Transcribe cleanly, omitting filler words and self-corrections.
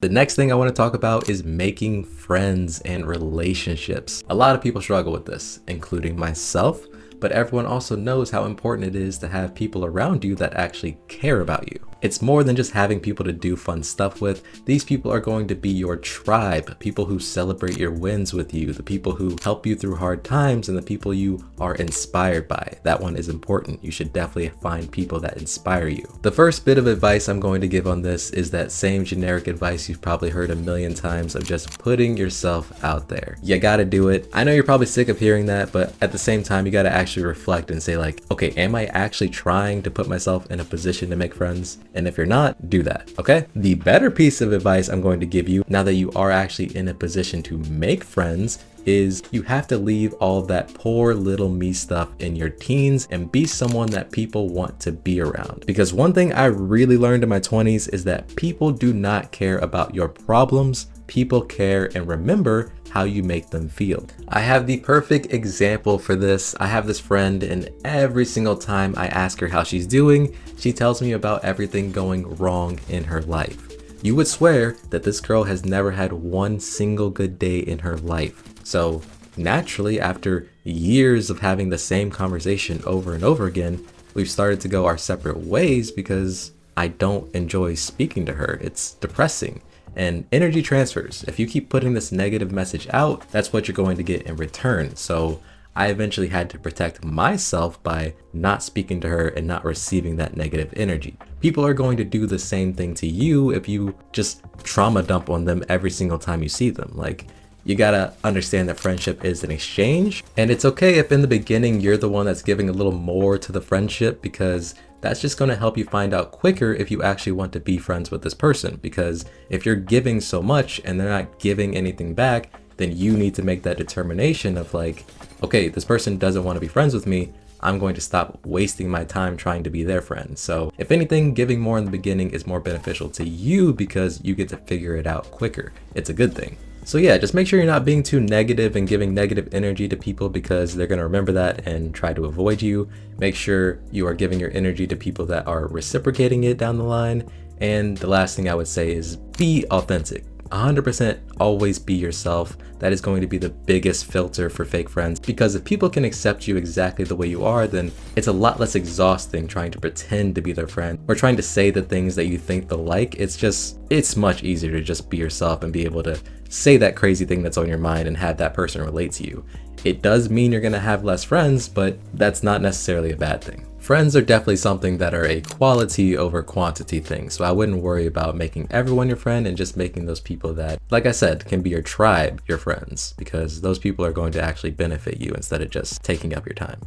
The next thing I want to talk about is making friends and relationships. A lot of people struggle with this, including myself, but everyone also knows how important it is to have people around you that actually care about you. It's more than just having people to do fun stuff with. These people are going to be your tribe, people who celebrate your wins with you, the people who help you through hard times, and the people you are inspired by. That one is important. You should definitely find people that inspire you. The first bit of advice I'm going to give on this is that same generic advice you've probably heard a million times of just putting yourself out there. You gotta do it. I know you're probably sick of hearing that, but at the same time, you gotta actually reflect and say like, okay, am I actually trying to put myself in a position to make friends? And if you're not, do that, okay? The better piece of advice I'm going to give you now that you are actually in a position to make friends is you have to leave all that poor little me stuff in your teens and be someone that people want to be around. Because one thing I really learned in my 20s is that people do not care about your problems. People care and remember how you make them feel. I have the perfect example for this. I have this friend, and every single time I ask her how she's doing, she tells me about everything going wrong in her life. You would swear that this girl has never had one single good day in her life. So naturally, after years of having the same conversation over and over again, we've started to go our separate ways because I don't enjoy speaking to her. It's depressing. And energy transfers. If you keep putting this negative message out, that's what you're going to get in return. So I eventually had to protect myself by not speaking to her and not receiving that negative energy. People are going to do the same thing to you if you just trauma dump on them every single time you see them. Like, you gotta understand that friendship is an exchange, and it's okay if in the beginning you're the one that's giving a little more to the friendship, because that's just going to help you find out quicker if you actually want to be friends with this person. Because if you're giving so much and they're not giving anything back, then you need to make that determination of like, okay, this person doesn't want to be friends with me. I'm going to stop wasting my time trying to be their friend. So if anything, giving more in the beginning is more beneficial to you because you get to figure it out quicker. It's a good thing. So yeah, just make sure you're not being too negative and giving negative energy to people, because they're going to remember that and try to avoid you. Make sure you are giving your energy to people that are reciprocating it down the line. And the last thing I would say is be authentic. 100% always be yourself. That is going to be the biggest filter for fake friends, because if people can accept you exactly the way you are, then it's a lot less exhausting trying to pretend to be their friend or trying to say the things that you think they'll like. It's much easier to just be yourself and be able to say that crazy thing that's on your mind and have that person relate to you. It does mean you're going to have less friends, but that's not necessarily a bad thing. Friends are definitely something that are a quality over quantity thing, so I wouldn't worry about making everyone your friend and just making those people that, like I said, can be your tribe your friends, because those people are going to actually benefit you instead of just taking up your time.